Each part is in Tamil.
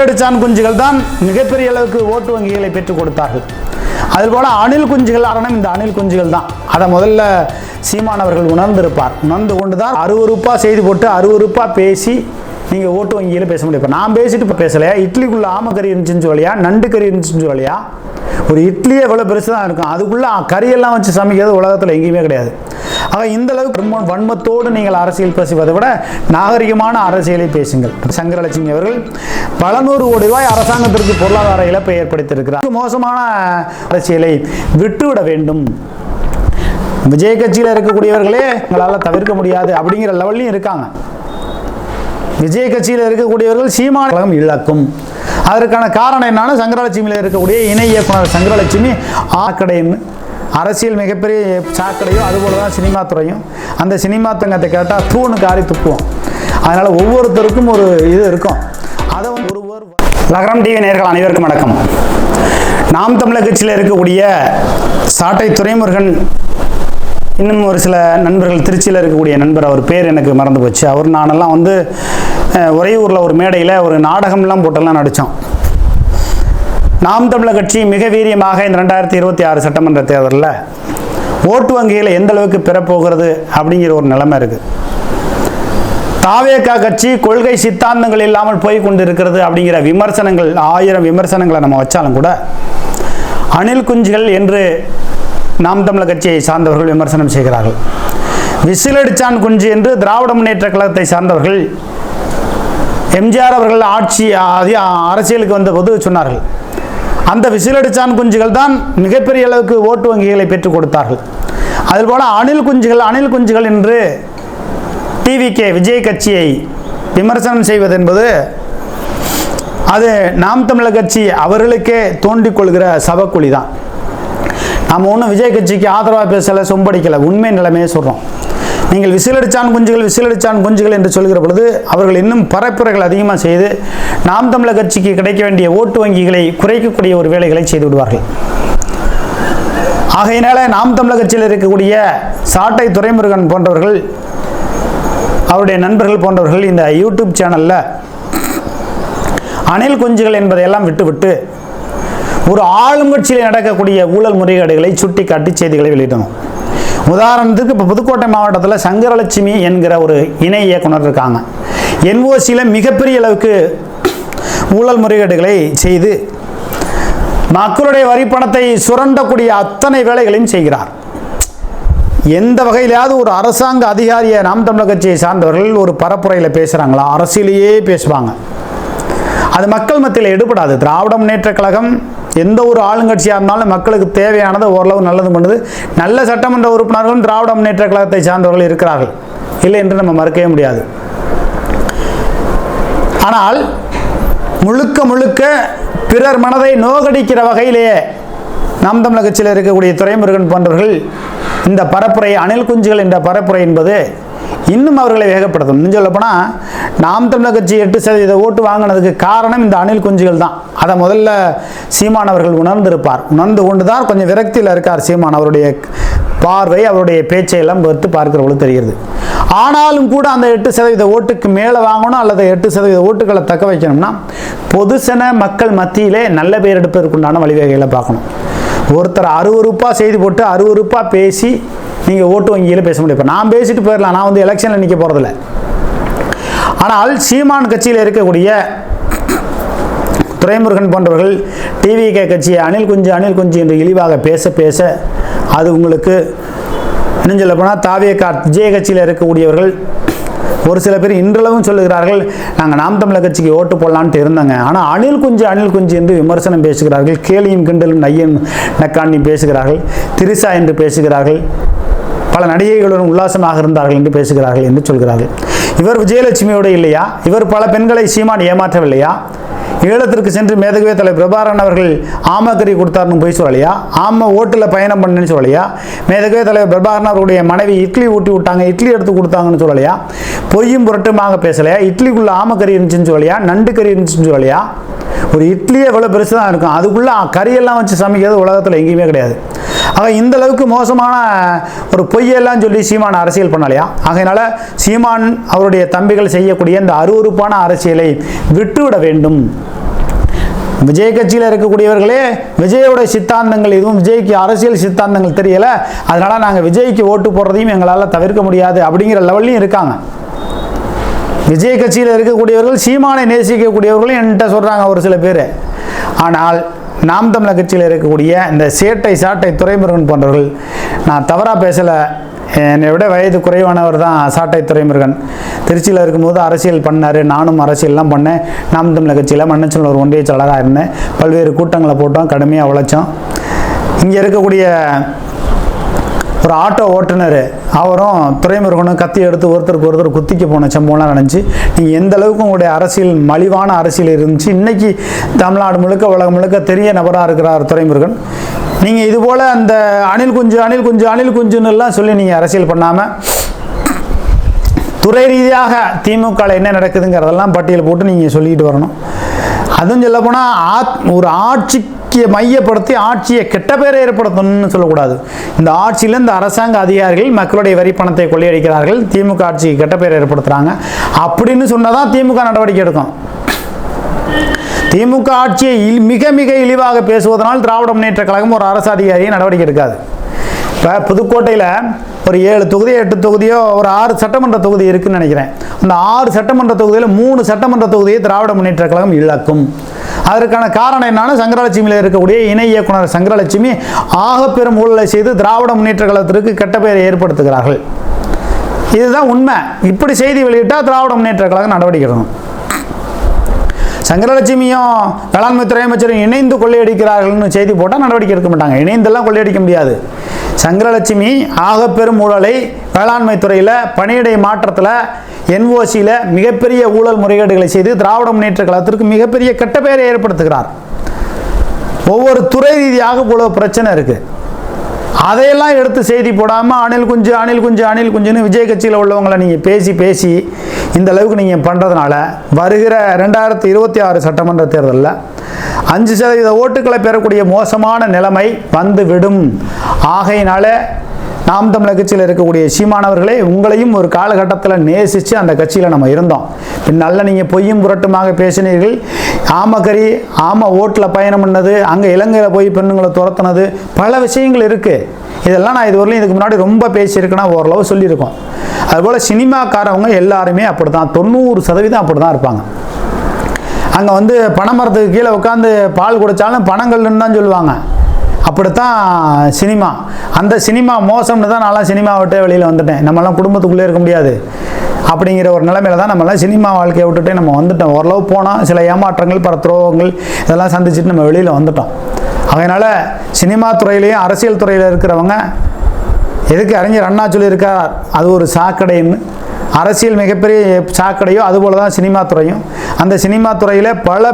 அடிச்சான் குஞ்சுகள் தான் மிகப்பெரிய அளவுக்கு ஓட்டு வங்கிகளை பெற்றுக் கொடுத்தார்கள். அதுபோல அணில் குஞ்சுகள் காரணம் இந்த அணில் குஞ்சுகள் தான். அதை முதல்ல சீமானவர்கள் உணர்ந்திருப்பார். உணர்ந்து கொண்டுதான் அருவருப்பா செய்து போட்டு அருவருப்பா பேசி நீங்கள் ஓட்டு வங்கியில் பேச முடியும். இப்போ நான் பேசிட்டு இப்போ பேசலையா, இட்லிக்குள்ளே ஆமக்கறி இருந்துச்சுன்னு சொல்லலையா, நண்டு கறி இருந்துச்சுன்னு சொல்லலையா, ஒரு இட்லியே எவ்வளோ பெருசு தான் இருக்கும், அதுக்குள்ளே கறியெல்லாம் வச்சு சமைக்கிறது உலகத்தில் எங்கேயுமே கிடையாது. ஆக இந்த அளவுக்கு ரொம்ப வன்மத்தோடு நீங்கள் அரசியல் பேசுவதை விட நாகரிகமான அரசியலை பேசுங்கள். சங்கரலட்சுமி அவர்கள் பல நூறு கோடி ரூபாய் அரசாங்கத்திற்கு பொருளாதார இழப்பை ஏற்படுத்தியிருக்கிறார். மோசமான அரசியலை விட்டுவிட வேண்டும். விஜய் கட்சியில் இருக்கக்கூடியவர்களே எங்களால் தவிர்க்க முடியாது அப்படிங்கிற லெவல்லையும் இருக்காங்க. விஜய் கட்சியில் இருக்கக்கூடியவர்கள் சீமான கழகம் இழக்கும். அதற்கான காரணம் என்னன்னா, சங்கரலட்சுமியில் இருக்கக்கூடிய இணை இயக்குனர் சங்கரலட்சுமி ஆக்கடைன்னு அரசியல் மிகப்பெரிய சாக்கடையும் அதுபோல தான் சினிமா துறையும். அந்த சினிமா தங்கத்தை கேட்டால் தூணு காரி துப்புவோம். அதனால் ஒவ்வொருத்தருக்கும் ஒரு இது இருக்கும். அதை ஒருவர் லகரம் டிவி நேயர்கள் அனைவருக்கும் வணக்கம். நாம் தமிழர் கட்சியில் இருக்கக்கூடிய சாட்டை துரைமுருகன், இன்னும் ஒரு சில நண்பர்கள், திருச்சியில் இருக்கக்கூடிய நண்பர், அவர் பேர் எனக்கு மறந்து போச்சு. அவர் நானெல்லாம் உறையூரில் ஒரு மேடையில் ஒரு நாடகம்லாம் போட்டெல்லாம் நடித்தோம். நாம் தமிழர் கட்சி மிக வீரியமாக இந்த 2026 சட்டமன்ற தேர்தலில் ஓட்டு வங்கியில் எந்த அளவுக்கு பெறப்போகிறது அப்படிங்கிற ஒரு நிலைமை இருக்குது. தாவேகா கட்சி கொள்கை சித்தாந்தங்கள் இல்லாமல் போய் கொண்டு இருக்கிறது அப்படிங்கிற விமர்சனங்கள், 1000 விமர்சனங்களை நம்ம வச்சாலும் கூட அணில் குஞ்சுகள் என்று நாம் தமிழர் கட்சியை சார்ந்தவர்கள் விமர்சனம் செய்கிறார்கள். விசிலடிச்சான் குஞ்சு என்று திராவிட முன்னேற்ற கழகத்தை சார்ந்தவர்கள் எம்ஜிஆர் அவர்கள் அரசியலுக்கு வந்தபோது சொன்னார்கள். அந்த விசிலடிச்சான் குஞ்சுகள் தான் மிகப்பெரிய அளவுக்கு ஓட்டு வங்கிகளை பெற்றுக் கொடுத்தார்கள். அதுபோல அணில் குஞ்சுகள் என்று டிவிகே விஜய் கட்சியை விமர்சனம் செய்வது என்பது அது நாம் தமிழர் கட்சி அவர்களுக்கே தோண்டிக் கொள்கிற சபக்குழி தான். நாம் ஒன்றும் விஜய் கட்சிக்கு ஆதரவாக பேசலை, சொம்படிக்கலை, உண்மை நிலைமையை சொல்கிறோம். நீங்கள் விசிலடிச்சான் குஞ்சுகள் என்று சொல்கிற பொழுது அவர்கள் இன்னும் பரப்புரைகள் அதிகமாக செய்து நாம் தமிழர் கட்சிக்கு கிடைக்க வேண்டிய ஓட்டு வங்கிகளை குறைக்கக்கூடிய ஒரு வேலைகளை செய்து விடுவார்கள். ஆகையினால நாம் தமிழர் கட்சியில் இருக்கக்கூடிய சாட்டை துரைமுருகன் போன்றவர்கள், அவருடைய நண்பர்கள் போன்றவர்கள் இந்த யூடியூப் சேனலில் அணில் குஞ்சுகள் என்பதையெல்லாம் விட்டுவிட்டு ஒரு ஆளும் கட்சியில் நடக்கக்கூடிய ஊழல் முறைகேடுகளை சுட்டி காட்டி செய்திகளை வெளியிடணும். உதாரணத்துக்கு இப்போ புதுக்கோட்டை மாவட்டத்தில் சங்கரலட்சுமி என்கிற ஒரு இணை இயக்குனர் இருக்காங்க. என்ஓசியில் மிகப்பெரிய அளவுக்கு ஊழல் முறைகேடுகளை செய்து மக்களுடைய வரிப்பணத்தை சுரண்டக்கூடிய அத்தனை வேலைகளையும் செய்கிறார். எந்த வகையிலாவது ஒரு அரசாங்க அதிகாரியை நாம் தமிழர் கட்சியை சார்ந்தவர்கள் ஒரு பரப்புரையில் பேசுகிறாங்களா, அரசியலையே பேசுவாங்க. அது மக்கள் மத்தியில் எடுபடாது. திராவிட முன்னேற்ற கழகம் எந்த ஒரு ஆளுங்கட்சியாக இருந்தாலும் மக்களுக்கு தேவையானதை ஓரளவு நல்லது பண்ணுது. நல்ல சட்டமன்ற உறுப்பினர்களும் திராவிட முன்னேற்ற கழகத்தை சார்ந்தவர்கள் இருக்கிறார்கள், இல்லை என்று நம்ம மறுக்கவே முடியாது. ஆனால் முழுக்க பிறர் மனதை நோகடிக்கிற வகையிலேயே நாம் தமிழர் கட்சியில் இருக்கக்கூடிய துரைமுருகன் போன்றவர்கள் இந்த பரப்புரை, அணில் குஞ்சுகள் என்ற பரப்புரை என்பது இன்னும் அவர்களை வேகப்படுத்தும். இன்னும் சொல்லப்போனால் நாம் தமிழர் கட்சி 8% ஓட்டு வாங்கினதுக்கு காரணம் இந்த அணில் குஞ்சுகள் தான். அதை முதல்ல சீமானவர்கள் உணர்ந்திருப்பார். உணர்ந்து கொண்டு தான் கொஞ்சம் விரக்தியில் இருக்கார் சீமான். அவருடைய பார்வை, அவருடைய பேச்சையெல்லாம் பார்த்து பார்க்கிறவங்களுக்கு தெரிகிறது. ஆனாலும் கூட அந்த 8% ஓட்டுக்கு மேலே வாங்கணும் அல்லது 8% ஓட்டுகளை தக்க வைக்கணும்னா பொதுசன மக்கள் மத்தியிலே நல்ல பேர் எடுப்பதற்குண்டான வழிவகைகளை பார்க்கணும். ஒருத்தர் அருவருப்பாக செய்து போட்டு அருவருப்பாக பேசி நீங்கள் ஓட்டு வங்கியில் பேச முடியும். இப்போ நான் பேசிட்டு போயிடலாம், நான் எலெக்ஷனில் நிற்க போகிறதில்ல. ஆனால் சீமான் கட்சியில் இருக்கக்கூடிய துரைமுருகன் போன்றவர்கள் டிவிகே கட்சியை அணில் குஞ்சு என்று இழிவாக பேச அது உங்களுக்கு இன்னும் சொல்ல போனால் தாவேகா விஜய் கட்சியில் இருக்கக்கூடியவர்கள் ஒரு சில பேர் இன்றளவும் சொல்லுகிறார்கள், நாங்கள் நாம் தமிழர் கட்சிக்கு ஓட்டு போடலான்ட்டு இருந்தாங்க. ஆனால் அணில் குஞ்சு என்று விமர்சனம் பேசுகிறார்கள். கேலியும் கிண்டலும் நையன் நக்காண்டி பேசுகிறார்கள். திரிசா என்று பேசுகிறார்கள். பல நடிகைகளுடன் உல்லாசமாக இருந்தார்கள் என்று பேசுகிறார்கள் என்று சொல்கிறார்கள். இவர் விஜயலட்சுமியோடு இல்லையா? இவர் பல பெண்களை சீமான் ஏமாற்றவில்லையா? ஈழத்திற்கு சென்று மேதகவே தலைவர் பிரபாகரன் அவர்கள் ஆமக்கறி கொடுத்தாருன்னு போய் சொல்லலையா? ஓட்டில் பயணம் பண்ணுன்னு சொல்லலையா? மேதகவே தலைவர் பிரபாகரன் அவருடைய மனைவி இட்லி ஊட்டி விட்டாங்க, இட்லி எடுத்து கொடுத்தாங்கன்னு சொல்லலையா? பொய்யும் புரட்டுமாக பேசலையா? இட்லிக்குள்ளே ஆமக்கறி இருந்துச்சுன்னு சொல்லலையா? நண்டு கறி இருந்துச்சுன்னு சொல்லலையா? ஒரு இட்லியே எவ்வளோ பெருசு தான் இருக்கும், அதுக்குள்ளே கறியெல்லாம் வச்சு சமைக்கிறது உலகத்தில் எங்கேயுமே கிடையாது. ஆக இந்த அளவுக்கு மோசமான ஒரு பொய்யெல்லாம் சொல்லி சீமான் அரசியல் பண்ணலையா? ஆகையினால சீமான் அவருடைய தம்பிகள் செய்யக்கூடிய இந்த அருவருப்பான அரசியலை விட்டுவிட வேண்டும். விஜய் கட்சியில் இருக்கக்கூடியவர்களே விஜயோட சித்தாந்தங்கள் எதுவும் விஜய்க்கு அரசியல் சித்தாந்தங்கள் தெரியல, அதனால நாங்கள் விஜய்க்கு ஓட்டு போடுறதையும் எங்களால் தவிர்க்க முடியாது அப்படிங்கிற லெவல்லையும் இருக்காங்க. விஜய் கட்சியில் இருக்கக்கூடியவர்கள் சீமானை நேசிக்கக்கூடியவர்களும் என்கிட்ட சொல்கிறாங்க ஒரு சில பேர். ஆனால் நாம் தமிழர் கட்சியில் இருக்கக்கூடிய இந்த சாட்டை துரைமுருகன் போன்றவர்கள், நான் தவறாக பேசலை, என்னை விட வயது குறைவானவர் தான் சாட்டை துரைமுருகன். திருச்சியில் இருக்கும்போது அரசியல் பண்ணார், நானும் அரசியல்லாம் பண்ணேன். நாம் தமிழர் கட்சியில் மன்னச்சல் ஒரு ஒன்றிய செயலாளராக இருந்தேன். பல்வேறு கூட்டங்களை போட்டோம், கடுமையாக உழைச்சோம். இங்கே இருக்கக்கூடிய ஒரு ஆட்டோ ஓட்டுநர் அவரும் துரைமுருகனும் கத்தி எடுத்து ஒருத்தருக்கு ஒருத்தர் குத்திக்க போன சம்பவம்லாம் நடந்துச்சு. நீங்கள் எந்த அளவுக்கு உங்களுடைய அரசியல் மலிவான அரசியல் இருந்துச்சு. இன்றைக்கி தமிழ்நாடு முழுக்க உலகம் முழுக்க தெரிய நபராக இருக்கிறார் துரைமுருகன். நீங்கள் இதுபோல் அந்த அணில் குஞ்சுன்னு எல்லாம் சொல்லி நீங்கள் அரசியல் பண்ணாமல் துறை ரீதியாக திமுகவில் என்ன நடக்குதுங்கிறதெல்லாம் பட்டியல் போட்டு நீங்கள் சொல்லிட்டு வரணும். அதுவும் சொல்லப்போனால் ஒரு ஆட்சிக்கு மையப்படுத்தி ஆட்சியை கெட்ட பேரை ஏற்படுத்தணும்னு சொல்லக்கூடாது. இந்த ஆட்சியில் இந்த அரசாங்க அதிகாரிகள் மக்களுடைய வரி பணத்தை கொள்ளையடிக்கிறார்கள், திமுக ஆட்சிக்கு கெட்ட பேரை ஏற்படுத்துகிறாங்க அப்படின்னு சொன்னால் தான் திமுக நடவடிக்கை எடுக்கும். திமுக ஆட்சியை மிக மிக இழிவாக பேசுவதனால் திராவிட முன்னேற்ற கழகம் ஒரு அரசு அதிகாரியை நடவடிக்கை எடுக்காது. இப்போ புதுக்கோட்டையில் ஒரு 7 தொகுதியோ 8 தொகுதியோ ஒரு 6 சட்டமன்ற தொகுதி இருக்குன்னு நினைக்கிறேன். அந்த 6 சட்டமன்ற தொகுதியில் 3 சட்டமன்ற தொகுதியை திராவிட முன்னேற்ற கழகம் இழக்கும். அதற்கான காரணம் என்னன்னா, சங்கரலட்சுமியில் இருக்கக்கூடிய இணை இயக்குனர் சங்கரலட்சுமி ஆகப்பெரும் ஊழலை செய்து திராவிட முன்னேற்ற கழகத்திற்கு கெட்ட பெயரை ஏற்படுத்துகிறார்கள். இதுதான் உண்மை. இப்படி செய்தி வெளியிட்டால் திராவிட முன்னேற்ற கழகம் நடவடிக்கை எடுக்கணும். சங்கரலட்சுமியும் வேளாண்மை துறை அமைச்சரும் இணைந்து கொள்ளையடிக்கிறார்கள்னு செய்தி போட்டால் நடவடிக்கை எடுக்க மாட்டாங்க. இணைந்தெல்லாம் கொள்ளையடிக்க முடியாது. சங்கரலட்சுமி ஆகப்பெரும் ஊழலை வேளாண்மை துறையில் பணியிடை மாற்றத்தில் NOCயில் மிகப்பெரிய ஊழல் முறைகேடுகளை செய்து திராவிட முன்னேற்ற கழகத்திற்கு மிகப்பெரிய கெட்ட பெயரை ஏற்படுத்துகிறார். ஒவ்வொரு துறை ரீதியாக இவ்வளவு பிரச்சனை இருக்குது. அதையெல்லாம் எடுத்து செய்தி போடாமல் அணில் குஞ்சுன்னு விஜய் கட்சியில் உள்ளவங்களை நீங்கள் பேசி இந்த அளவுக்கு நீங்கள் பண்ணுறதுனால வருகிற 2026 சட்டமன்ற தேர்தலில் 5% ஓட்டுக்களை பெறக்கூடிய மோசமான நிலைமை வந்துவிடும். ஆகையினால நாம் தமிழர் கட்சியில் இருக்கக்கூடிய சீமானவர்களே, உங்களையும் ஒரு காலகட்டத்தில் நேசித்து அந்த கட்சியில் நம்ம இருந்தோம். பின்னால் நீங்கள் பொய்யும் புரட்டுமாக பேசினீர்கள். ஓட்டில் பயணம் பண்ணது, அங்கே இலங்கையில் போய் பெண்ணுங்களை துரத்துனது, பல விஷயங்கள் இருக்குது. இதெல்லாம் நான் இதுக்கு முன்னாடி ரொம்ப பேசியிருக்கேன்னா ஓரளவு சொல்லியிருக்கோம். அதுபோல் சினிமாக்காரவங்க எல்லாருமே அப்படி தான், 90% அப்படி தான் இருப்பாங்க. அங்கே பனைமரத்துக்கு கீழே உட்காந்து பால் குடித்தாலும் பணங்கள்னு தான் சொல்லுவாங்க. அப்படித்தான் சினிமா. அந்த சினிமா மோசம்னு தான் நான்லாம் சினிமா விட்டு வெளியில் வந்துட்டேன். நம்மளாம் குடும்பத்துக்குள்ளே இருக்க முடியாது அப்படிங்கிற ஒரு நிலைமையில தான் நம்மளாம் சினிமா வாழ்க்கையை விட்டுட்டு நம்ம வந்துட்டோம். ஓரளவு போனோம், சில ஏமாற்றங்கள், பல துரோகங்கள் இதெல்லாம் சந்திச்சுட்டு நம்ம வெளியில் வந்துட்டோம். அதனால் சினிமா துறையிலையும் அரசியல் துறையில் இருக்கிறவங்க எதுக்கு அறிஞர் அண்ணா சொல்லியிருக்கார், அது ஒரு சாக்கடைன்னு. அரசியல் மிகப்பெரிய சாக்கடையோ அதுபோல தான் சினிமா துறையும். அந்த சினிமா துறையில் பல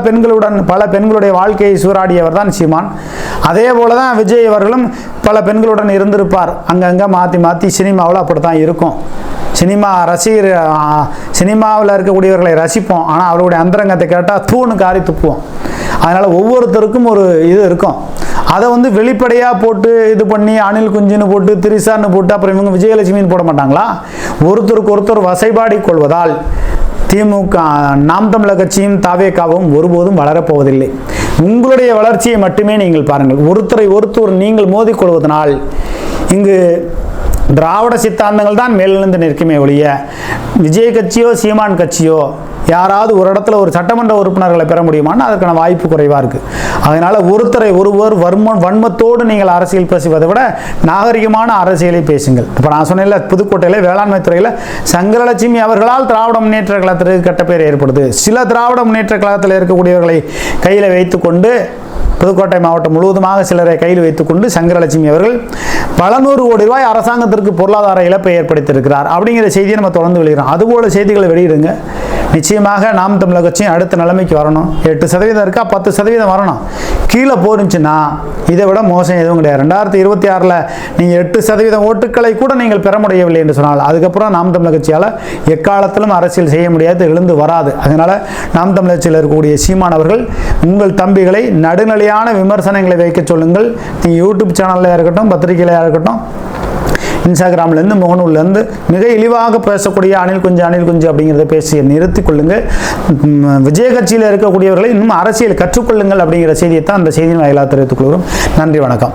பெண்களுடைய வாழ்க்கையை சூறாடியவர் தான் சீமான். அதே போல தான் விஜய் அவர்களும் பல பெண்களுடன் இருந்திருப்பார். அங்கங்கே மாற்றி சினிமாவில் அப்படி தான் இருக்கும். சினிமாவில் இருக்கக்கூடியவர்களை ரசிப்போம், ஆனால் அவருடைய அந்தரங்கத்தை கேட்டால் தூணு காரி துப்புவோம். அதனால் ஒவ்வொருத்தருக்கும் ஒரு இது இருக்கும். அதை வெளிப்படையாக போட்டு இது பண்ணி அணில் குஞ்சுன்னு போட்டு திரிசான்னு போட்டு அப்புறம் இவங்க விஜயலட்சுமின்னு போட மாட்டாங்களா? ஒருத்தருக்கு ஒருத்தர் வசைபாடி கொள்வதால் திமுக நாம் தமிழர் கட்சியும் தாவேகாவும் ஒருபோதும் வளரப்போவதில்லை. உங்களுடைய வளர்ச்சியை மட்டுமே நீங்கள் பாருங்கள். ஒருத்தரை ஒருத்தர் நீங்கள் மோதிக்கொள்வதனால் இங்கு திராவிட சித்தாந்தங்கள் தான் மேலிருந்து நிற்குமே ஒழிய விஜய் கட்சியோ சீமான் கட்சியோ யாராவது ஒரு இடத்துல ஒரு சட்டமன்ற உறுப்பினர்களை பெற முடியுமான்னு அதற்கான வாய்ப்பு குறைவாக இருக்குது. அதனால் ஒருத்தரை ஒருவர் வன்மத்தோடு நீங்கள் அரசியல் பேசுவதை விட நாகரிகமான அரசியலை பேசுங்கள். இப்போ நான் சொன்னேன்ல, புதுக்கோட்டையில் வேளாண்மை துறையில் சங்கரலட்சுமி அவர்களால் திராவிட முன்னேற்ற கழகத்திற்கு கெட்ட பேர் ஏற்படுது. சில திராவிட முன்னேற்ற கழகத்தில் இருக்கக்கூடியவர்களை கையில் வைத்துக்கொண்டு புதுக்கோட்டை மாவட்டம் முழுவதுமாக சிலரை கையில் வைத்துக்கொண்டு சங்கரலட்சுமி அவர்கள் பல 100 கோடி ரூபாய் அரசாங்கத்திற்கு பொருளாதார இழப்பை ஏற்படுத்தியிருக்கிறார் அப்படிங்கிற செய்தியை நம்ம தொடர்ந்து வெளியிடுறோம். அதுபோல செய்திகளை வெளியிடுங்க. நிச்சயமாக நாம் தமிழர் கட்சியும் அடுத்த நிலைமைக்கு வரணும். 8% இருக்கா, 10% வரணும். கீழே போயிருந்துச்சுன்னா இதை விட மோசம் எதுவும் கிடையாது. 2026 நீங்கள் 8% ஓட்டுக்களை கூட நீங்கள் பெற முடியவில்லை என்று சொன்னால் அதுக்கப்புறம் நாம் தமிழர் கட்சியால் எக்காலத்திலும் அரசியல் செய்ய முடியாது, எழுந்து வராது. அதனால் நாம் தமிழர் கட்சியில் இருக்கக்கூடிய சீமானவர்கள் உங்கள் தம்பிகளை நடுநிலையான விமர்சனங்களை வைக்க சொல்லுங்கள். நீங்கள் யூடியூப் சேனலில் இருக்கட்டும், பத்திரிகையிலையாக இருக்கட்டும், இன்ஸ்டாகிராம்லேருந்து முகநூல்லேருந்து மிக இழிவாக பேசக்கூடிய அணில் குஞ்சு அப்படிங்கிறத பேசி நிறுத்திக் கொள்ளுங்கள். விஜய கட்சியில் இருக்கக்கூடியவர்களை இன்னும் அரசியல் கற்றுக்கொள்ளுங்கள் அப்படிங்கிற செய்தியை தான் அந்த செய்தியின் வாயிலாக தெரிவித்துக் கொள்கிறோம். நன்றி, வணக்கம்.